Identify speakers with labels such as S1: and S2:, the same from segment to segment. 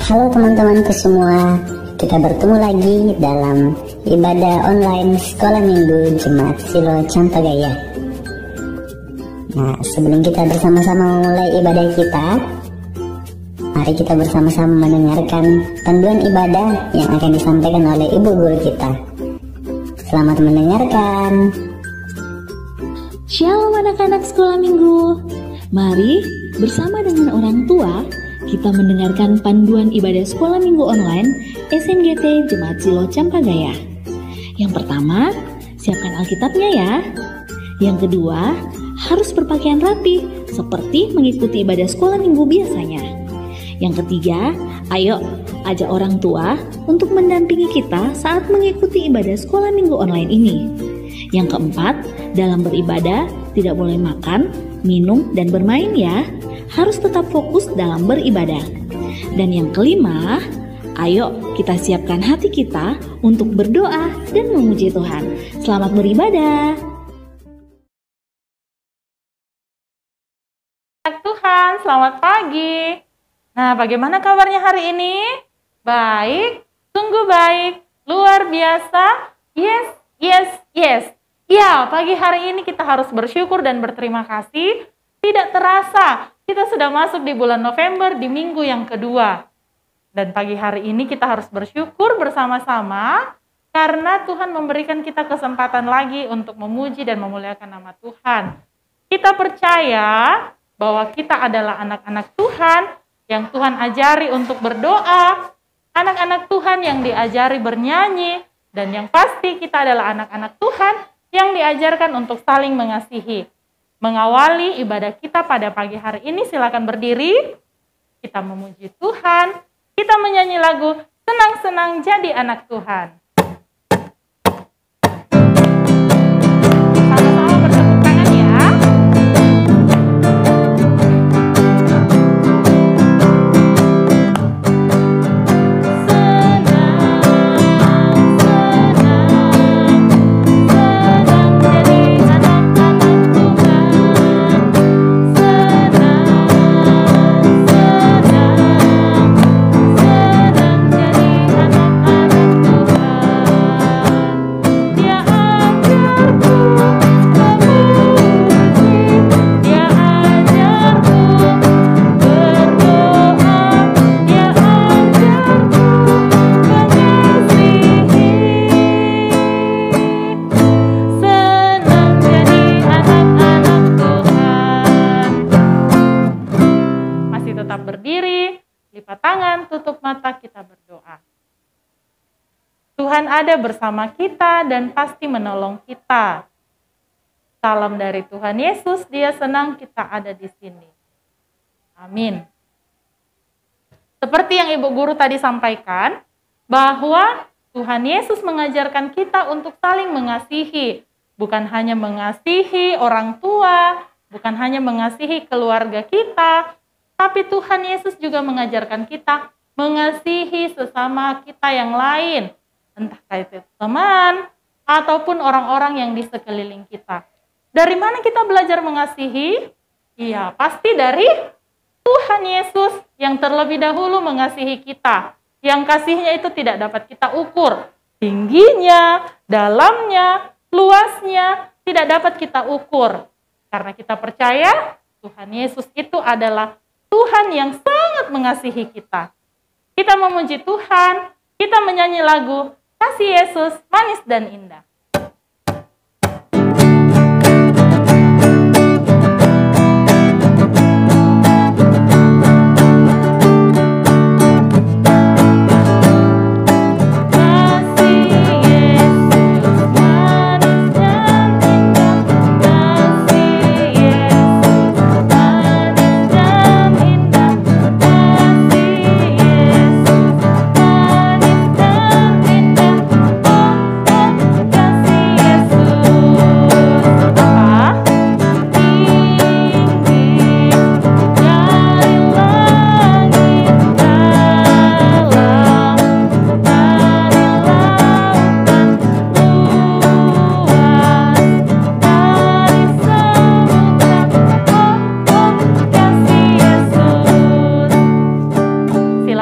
S1: Halo teman-temanku semua, kita bertemu lagi dalam ibadah online Sekolah Minggu Jemaat Silo Campagaya. Nah, sebelum kita bersama-sama memulai ibadah kita, mari kita bersama-sama mendengarkan panduan ibadah yang akan disampaikan oleh Ibu Guru kita. Selamat mendengarkan.
S2: Shalom anak-anak Sekolah Minggu. Mari bersama dengan orang tua kita mendengarkan panduan ibadah Sekolah Minggu online SMGT Jemaat Silo Campagaya. Yang pertama, siapkan Alkitabnya ya. Yang kedua, harus berpakaian rapi seperti mengikuti ibadah Sekolah Minggu biasanya. Yang ketiga, ayo ajak orang tua untuk mendampingi kita saat mengikuti ibadah Sekolah Minggu online ini. Yang keempat, dalam beribadah tidak boleh makan, minum, dan bermain ya. Harus tetap fokus dalam beribadah. Dan yang kelima, ayo kita siapkan hati kita untuk berdoa dan memuji Tuhan. Selamat beribadah.
S3: Tuhan, selamat pagi. Nah, bagaimana kabarnya hari ini? Baik, sungguh baik, luar biasa. Yes, yes, yes. Ya, pagi hari ini kita harus bersyukur dan berterima kasih. Tidak terasa, kita sudah masuk di bulan November di minggu yang kedua. Dan pagi hari ini kita harus bersyukur bersama-sama karena Tuhan memberikan kita kesempatan lagi untuk memuji dan memuliakan nama Tuhan. Kita percaya bahwa kita adalah anak-anak Tuhan yang Tuhan ajari untuk berdoa, anak-anak Tuhan yang diajari bernyanyi, dan yang pasti kita adalah anak-anak Tuhan yang diajarkan untuk saling mengasihi. Mengawali ibadah kita pada pagi hari ini, silakan berdiri. Kita memuji Tuhan, kita menyanyi lagu Senang-senang Jadi Anak Tuhan. Sama-sama bertepuk tangan ya. Tuhan ada bersama kita dan pasti menolong kita. Salam dari Tuhan Yesus, Dia senang kita ada di sini. Amin. Seperti yang Ibu Guru tadi sampaikan, bahwa Tuhan Yesus mengajarkan kita untuk saling mengasihi. Bukan hanya mengasihi orang tua, bukan hanya mengasihi keluarga kita, tapi Tuhan Yesus juga mengajarkan kita mengasihi sesama kita yang lain. Entah itu teman, ataupun orang-orang yang di sekeliling kita. Dari mana kita belajar mengasihi? Iya, pasti dari Tuhan Yesus yang terlebih dahulu mengasihi kita. Yang kasihnya itu tidak dapat kita ukur. Tingginya, dalamnya, luasnya, tidak dapat kita ukur. Karena kita percaya Tuhan Yesus itu adalah Tuhan yang sangat mengasihi kita. Kita memuji Tuhan, kita menyanyi lagu Kasih Yesus Manis dan Indah.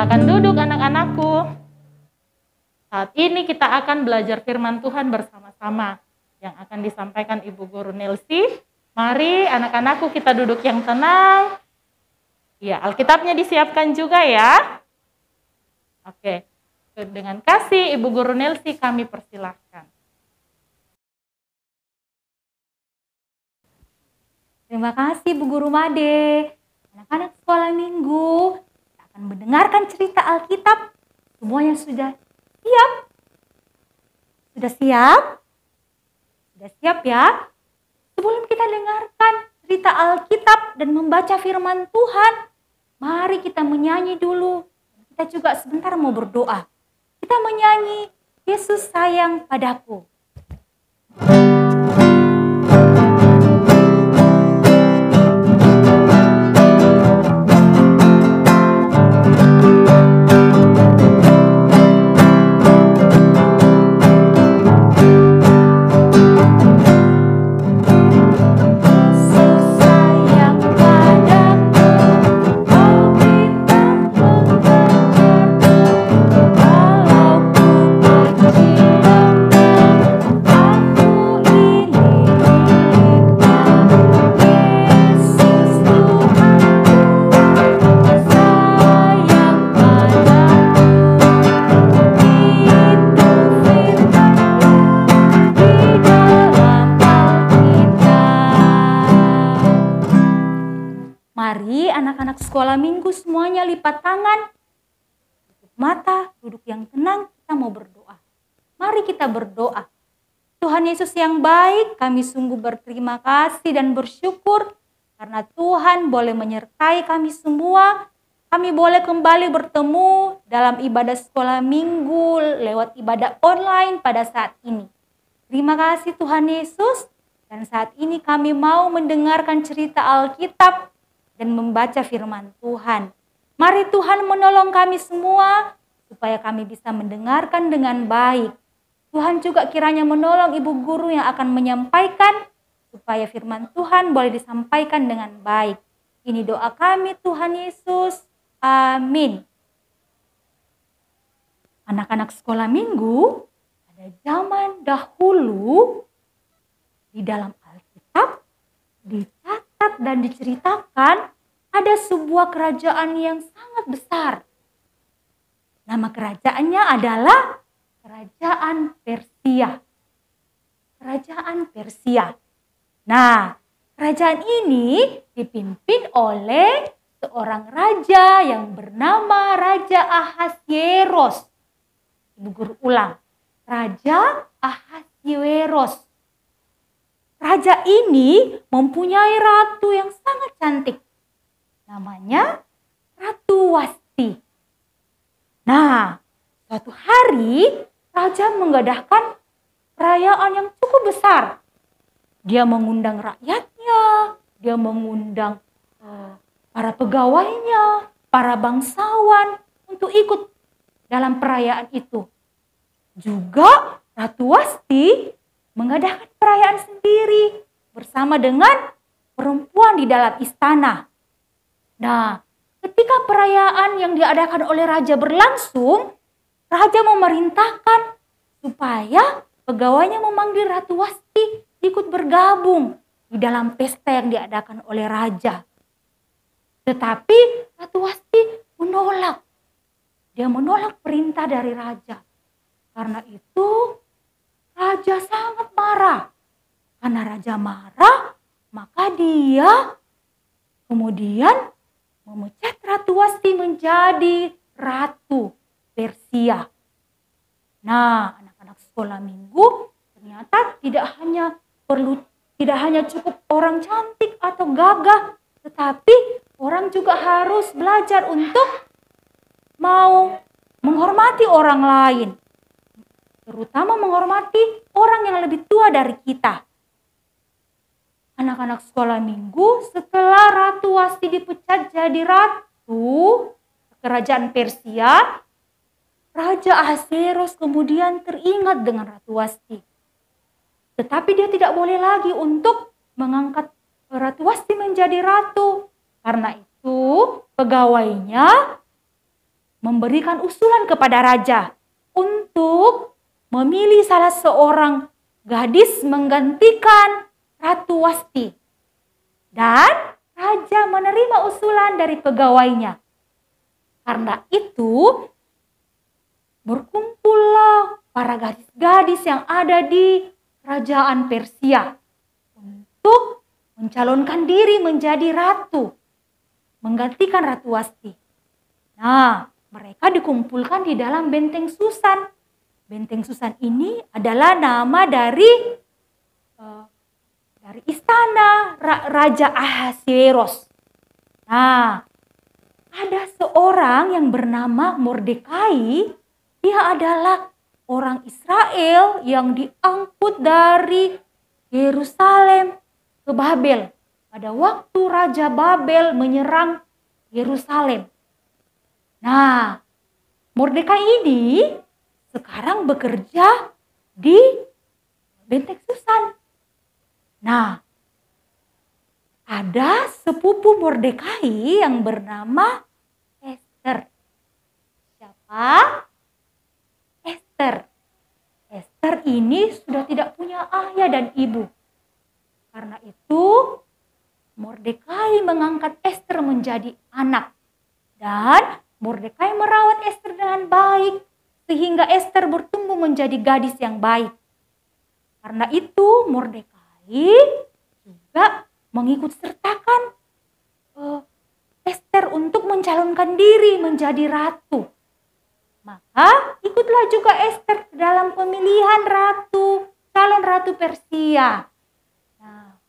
S3: Silakan duduk anak-anakku. Saat ini kita akan belajar firman Tuhan bersama-sama yang akan disampaikan Ibu Guru Nelsi. Mari anak-anakku kita duduk yang tenang. Ya, Alkitabnya disiapkan juga ya. Oke, dengan kasih Ibu Guru Nelsi kami persilahkan.
S4: Terima kasih Bu Guru Made. Anak-anak sekolah minggu, kita akan mendengarkan cerita Alkitab. Semuanya sudah siap? Sudah siap? Sudah siap ya? Sebelum kita dengarkan cerita Alkitab dan membaca firman Tuhan, mari kita menyanyi dulu. Kita juga sebentar mau berdoa. Kita menyanyi, Yesus sayang padaku. Mari anak-anak sekolah minggu semuanya lipat tangan, tutup mata, duduk yang tenang, kita mau berdoa. Mari kita berdoa. Tuhan Yesus yang baik, kami sungguh berterima kasih dan bersyukur karena Tuhan boleh menyertai kami semua. Kami boleh kembali bertemu dalam ibadah sekolah minggu lewat ibadah online pada saat ini. Terima kasih Tuhan Yesus, dan saat ini kami mau mendengarkan cerita Alkitab dan membaca firman Tuhan. Mari Tuhan menolong kami semua supaya kami bisa mendengarkan dengan baik. Tuhan juga kiranya menolong Ibu Guru yang akan menyampaikan supaya firman Tuhan boleh disampaikan dengan baik. Ini doa kami Tuhan Yesus. Amin. Anak-anak sekolah minggu, pada zaman dahulu di dalam Alkitab dicatat dan diceritakan ada sebuah kerajaan yang sangat besar. Nama kerajaannya adalah Kerajaan Persia. Kerajaan Persia. Nah, kerajaan ini dipimpin oleh seorang raja yang bernama Raja Ahasveros. Ibu Guru ulang. Raja Ahasveros. Raja ini mempunyai ratu yang sangat cantik. Namanya Ratu Wasti. Nah, suatu hari raja mengadakan perayaan yang cukup besar. Dia mengundang rakyatnya, dia mengundang para pegawainya, para bangsawan untuk ikut dalam perayaan itu. Juga Ratu Wasti mengadakan perayaan sendiri bersama dengan perempuan di dalam istana. Nah, ketika perayaan yang diadakan oleh raja berlangsung, raja memerintahkan supaya pegawainya memanggil Ratu Wasti ikut bergabung di dalam pesta yang diadakan oleh raja. Tetapi Ratu Wasti menolak. Dia menolak perintah dari raja. Karena itu raja sangat marah. Karena raja marah, maka dia kemudian memecat Ratu Wasti menjadi Ratu Persia. Nah, anak-anak sekolah minggu ternyata tidak hanya cukup orang cantik atau gagah, tetapi orang juga harus belajar untuk mau menghormati orang lain. Terutama menghormati orang yang lebih tua dari kita. Anak-anak sekolah minggu, setelah Ratu Wasti dipecat jadi ratu kerajaan Persia, Raja Ahasveros kemudian teringat dengan Ratu Wasti. Tetapi dia tidak boleh lagi untuk mengangkat Ratu Wasti menjadi ratu. Karena itu pegawainya memberikan usulan kepada raja untuk memilih salah seorang gadis menggantikan Ratu Wasti. Dan raja menerima usulan dari pegawainya. Karena itu, berkumpullah para gadis-gadis yang ada di kerajaan Persia untuk mencalonkan diri menjadi ratu, menggantikan Ratu Wasti. Nah, mereka dikumpulkan di dalam Benteng Susan. Benteng Susan ini adalah nama dari istana Raja Ahasuerus. Nah, ada seorang yang bernama Mordekai. Dia adalah orang Israel yang diangkut dari Yerusalem ke Babel pada waktu Raja Babel menyerang Yerusalem. Nah, Mordekai ini sekarang bekerja di Benteng Susan. Nah, ada sepupu Mordekai yang bernama Ester. Siapa? Ester. Ester ini sudah tidak punya ayah dan ibu. Karena itu, Mordekai mengangkat Ester menjadi anak. Dan Mordekai merawat Ester dengan baik, sehingga Ester bertumbuh menjadi gadis yang baik. Karena itu, Mordekai juga mengikut sertakan Ester untuk mencalonkan diri menjadi ratu. Maka ikutlah juga Ester dalam pemilihan calon ratu Persia. Nah,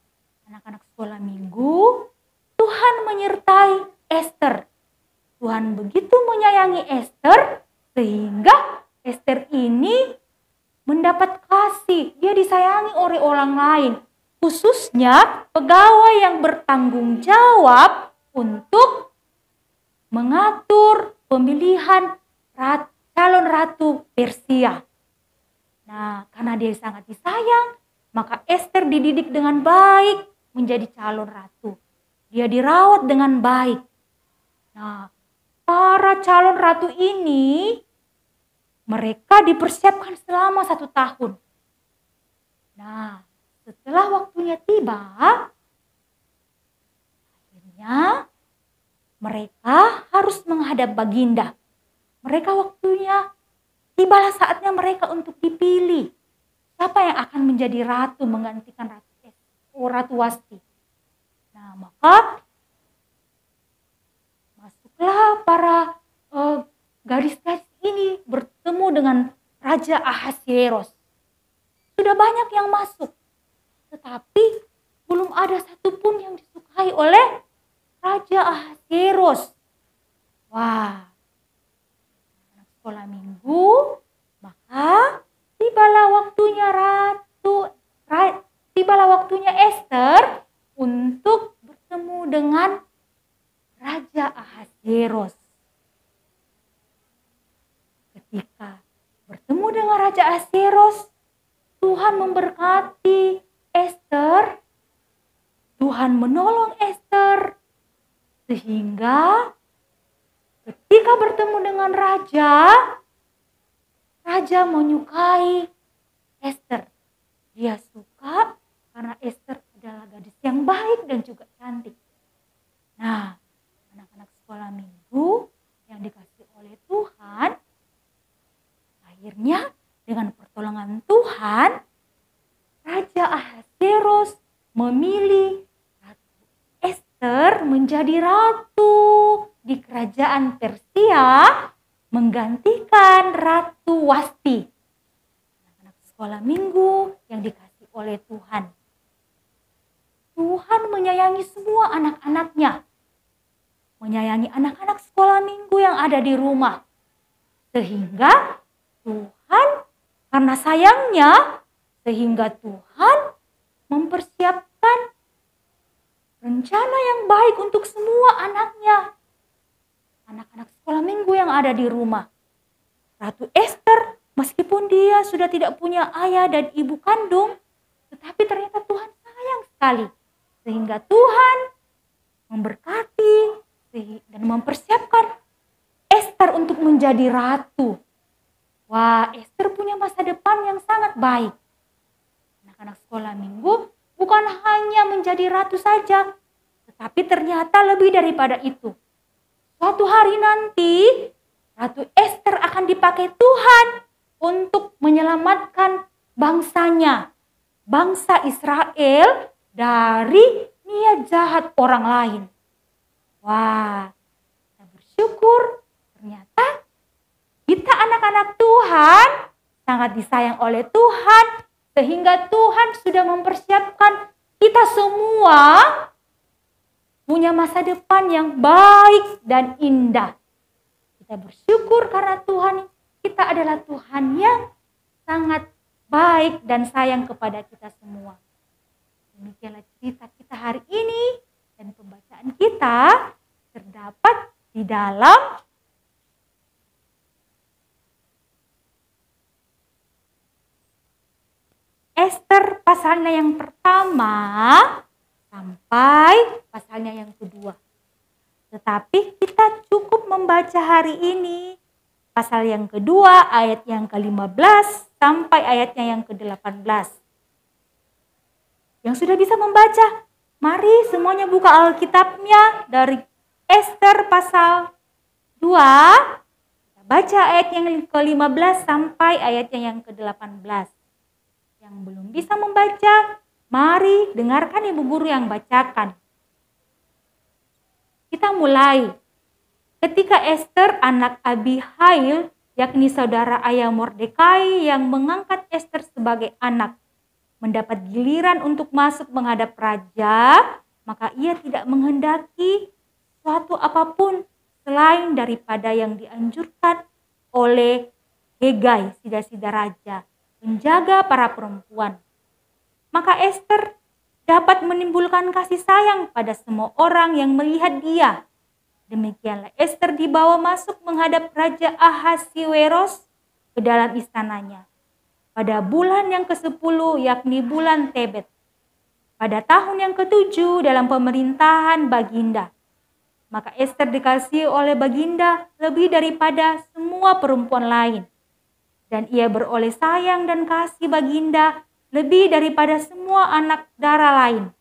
S4: anak-anak sekolah minggu, Tuhan menyertai Ester. Tuhan begitu menyayangi Ester sehingga Ester ini mendapat kasih. Dia disayangi oleh orang lain. Khususnya pegawai yang bertanggung jawab untuk mengatur pemilihan calon ratu Persia. Nah, karena dia sangat disayang, maka Ester dididik dengan baik menjadi calon ratu. Dia dirawat dengan baik. Nah, para calon ratu ini, mereka dipersiapkan selama 1 tahun. Nah, setelah waktunya tiba, akhirnya mereka harus menghadap baginda. Tibalah saatnya mereka untuk dipilih. Siapa yang akan menjadi ratu menggantikan Ratu Wasti. Nah, maka masuklah para gadis-gadis ini bertemu dengan Raja Ahasuerus. Sudah banyak yang masuk. Tetapi belum ada satupun yang disukai oleh Raja Ahasuerus. Wah, anak sekolah minggu, maka tibalah waktunya Ester untuk bertemu dengan Raja Ahasuerus. Ketika bertemu dengan Raja Ahasuerus, Tuhan memberkati Ester. Tuhan menolong Ester. Sehingga ketika bertemu dengan Raja menyukai Ester. Dia suka karena Ester adalah gadis yang baik dan juga cantik. Nah, anak-anak sekolah minggu yang dikasihi oleh Tuhan, akhirnya dengan pertolongan Tuhan, Raja Ahasuerus memilih Ratu Ester menjadi ratu di kerajaan Persia, menggantikan Ratu Wasti. Anak-anak sekolah minggu yang dikasihi oleh Tuhan. Tuhan menyayangi semua anak-anaknya. Menyayangi anak-anak sekolah minggu yang ada di rumah. Sehingga Tuhan, karena sayangnya, sehingga Tuhan mempersiapkan rencana yang baik untuk semua anaknya. Anak-anak sekolah minggu yang ada di rumah. Ratu Ester, meskipun dia sudah tidak punya ayah dan ibu kandung, tetapi ternyata Tuhan sayang sekali. Sehingga Tuhan memberkati dan mempersiapkan Ester Esther untuk menjadi ratu. Wah, Esther punya masa depan yang sangat baik. Anak-anak sekolah minggu bukan hanya menjadi ratu saja, tetapi ternyata lebih daripada itu. Suatu hari nanti, Ratu Esther akan dipakai Tuhan untuk menyelamatkan bangsanya, bangsa Israel dari niat jahat orang lain. Wah, kita bersyukur ternyata kita anak-anak Tuhan sangat disayang oleh Tuhan, sehingga Tuhan sudah mempersiapkan kita semua punya masa depan yang baik dan indah. Kita bersyukur karena Tuhan kita adalah Tuhan yang sangat baik dan sayang kepada kita semua. Demikianlah cerita kita hari ini, dan pembacaan kita terdapat di dalam Esther pasalnya yang pertama sampai pasalnya yang kedua. Tetapi kita cukup membaca hari ini pasal yang kedua ayat yang ke-15 sampai ayatnya yang ke-18. Yang sudah bisa membaca, mari semuanya buka Alkitabnya dari Esther pasal 2. Kita baca ayat yang ke-15 sampai ayatnya yang ke-18. Yang belum bisa membaca, mari dengarkan Ibu Guru yang bacakan. Kita mulai. Ketika Esther anak Abihail, yakni saudara ayah Mordekai yang mengangkat Esther sebagai anak, mendapat giliran untuk masuk menghadap raja, maka ia tidak menghendaki suatu apapun selain daripada yang dianjurkan oleh Hegai, sida-sida raja, menjaga para perempuan. Maka Esther dapat menimbulkan kasih sayang pada semua orang yang melihat dia. Demikianlah Esther dibawa masuk menghadap Raja Ahasiweros ke dalam istananya. Pada bulan yang ke-10, yakni bulan Tebet. Pada tahun yang ke-7 dalam pemerintahan Baginda. Maka Esther dikasihi oleh Baginda lebih daripada semua perempuan lain. Dan ia beroleh sayang dan kasih Baginda lebih daripada semua anak dara lain.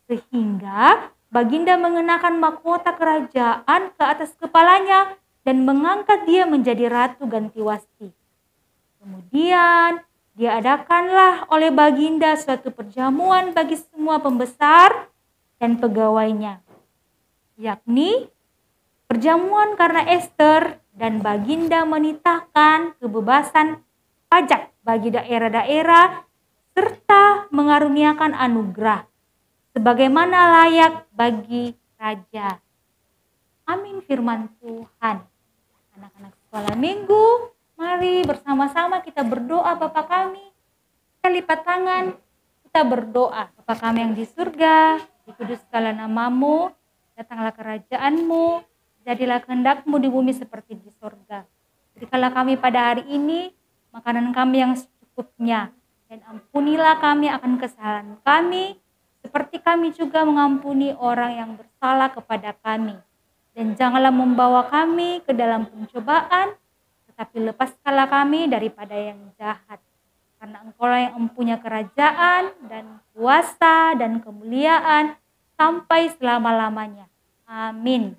S4: Sehingga Baginda mengenakan mahkota kerajaan ke atas kepalanya dan mengangkat dia menjadi ratu ganti wasti. Kemudian diadakanlah oleh Baginda suatu perjamuan bagi semua pembesar dan pegawainya, yakni perjamuan karena Esther, dan Baginda menitahkan kebebasan pajak bagi daerah-daerah serta mengaruniakan anugerah sebagaimana layak bagi raja. Amin firman Tuhan. Anak-anak sekolah minggu, mari bersama-sama kita berdoa. Bapa kami, kita lipat tangan, kita berdoa. Bapa kami yang di surga, dikuduskanlah namamu, datanglah kerajaanmu, jadilah kehendak-Mu di bumi seperti di surga. Berikanlah kami pada hari ini makanan kami yang secukupnya, dan ampunilah kami akan kesalahan kami, seperti kami juga mengampuni orang yang bersalah kepada kami. Dan janganlah membawa kami ke dalam pencobaan, tetapi lepaskanlah kami daripada yang jahat. Karena Engkaulah yang mempunyai kerajaan dan kuasa dan kemuliaan sampai selama-lamanya. Amin.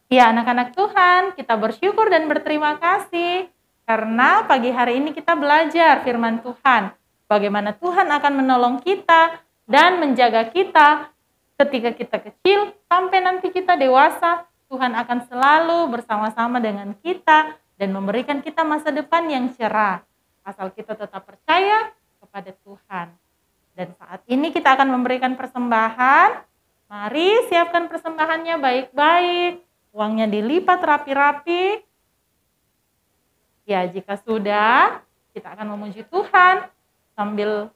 S3: Ya, anak-anak Tuhan, kita bersyukur dan berterima kasih karena pagi hari ini kita belajar firman Tuhan. Bagaimana Tuhan akan menolong kita dan menjaga kita ketika kita kecil sampai nanti kita dewasa. Tuhan akan selalu bersama-sama dengan kita dan memberikan kita masa depan yang cerah. Asal kita tetap percaya kepada Tuhan. Dan saat ini kita akan memberikan persembahan. Mari siapkan persembahannya baik-baik. Uangnya dilipat rapi-rapi. Ya, jika sudah, kita akan memuji Tuhan. Sambil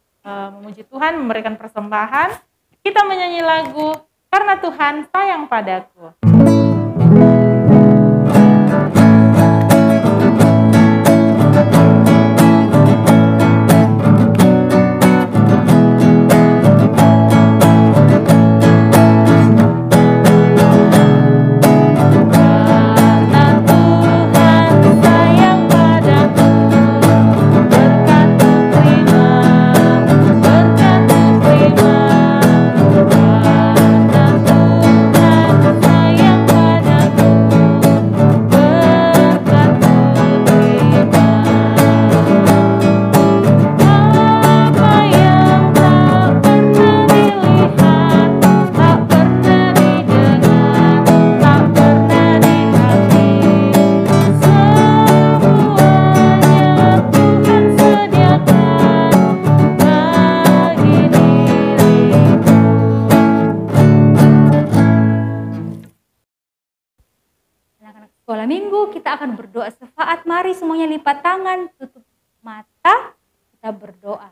S3: memuji Tuhan, memberikan persembahan, kita menyanyi lagu Karena Tuhan Sayang Padaku.
S4: sekolah minggu kita akan berdoa syafaat. Mari semuanya lipat tangan, tutup mata, kita berdoa.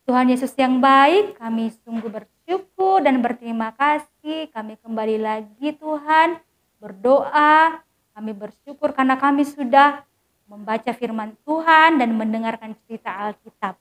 S4: Tuhan Yesus yang baik, kami sungguh bersyukur dan berterima kasih. Kami kembali lagi Tuhan berdoa. Kami bersyukur karena kami sudah membaca firman Tuhan dan mendengarkan cerita Alkitab.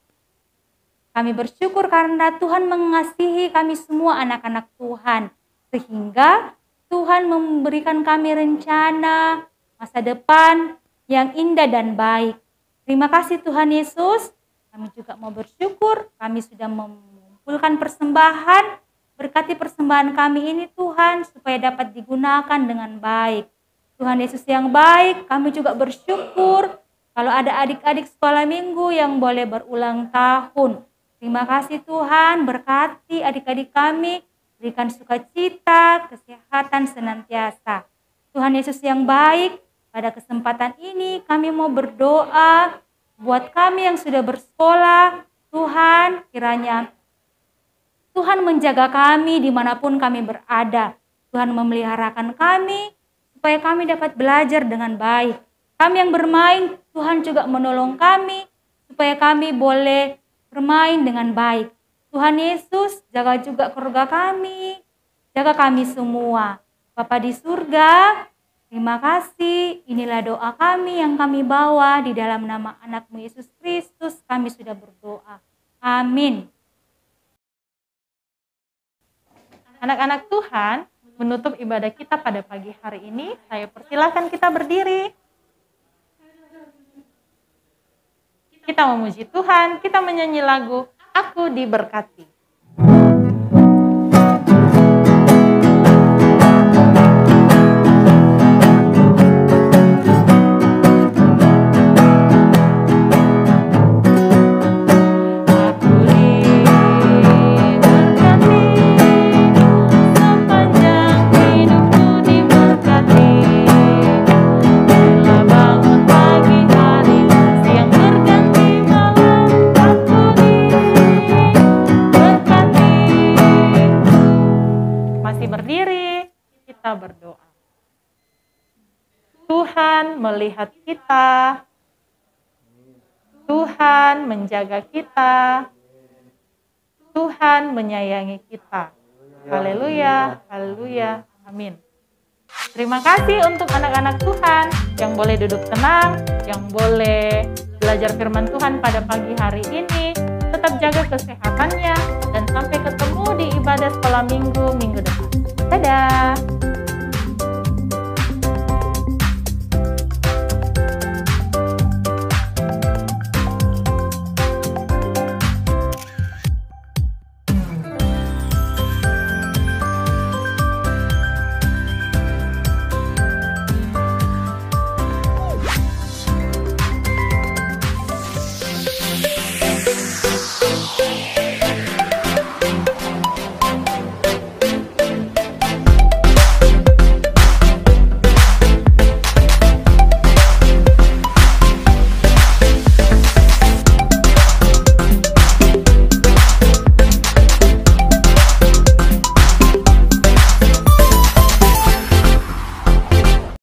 S4: Kami bersyukur karena Tuhan mengasihi kami semua anak-anak Tuhan. Sehingga Tuhan memberikan kami rencana masa depan yang indah dan baik. Terima kasih Tuhan Yesus. Kami juga mau bersyukur, kami sudah mengumpulkan persembahan. Berkati persembahan kami ini Tuhan supaya dapat digunakan dengan baik. Tuhan Yesus yang baik, kami juga bersyukur kalau ada adik-adik sekolah minggu yang boleh berulang tahun. Terima kasih Tuhan, berkati adik-adik kami, berikan sukacita, kesehatan senantiasa. Tuhan Yesus yang baik, pada kesempatan ini kami mau berdoa buat kami yang sudah bersekolah. Tuhan, kiranya Tuhan menjaga kami dimanapun kami berada. Tuhan memeliharakan kami supaya kami dapat belajar dengan baik. Kami yang bermain, Tuhan juga menolong kami supaya kami boleh bermain dengan baik. Tuhan Yesus, jaga juga keluarga kami, jaga kami semua. Bapa di surga, terima kasih. Inilah doa kami yang kami bawa di dalam nama anak-Mu Yesus Kristus. Kami sudah berdoa. Amin.
S3: Anak-anak Tuhan, menutup ibadah kita pada pagi hari ini, saya persilakan kita berdiri. Kita memuji Tuhan, kita menyanyi lagu Aku Diberkati. Berdiri, kita berdoa. Tuhan melihat kita, Tuhan menjaga kita, Tuhan menyayangi kita. Haleluya, haleluya, amin. Terima kasih untuk anak-anak Tuhan yang boleh duduk tenang, yang boleh belajar firman Tuhan pada pagi hari ini. Tetap jaga kesehatannya dan sampai ketemu di ibadah sekolah minggu depan. Dadah!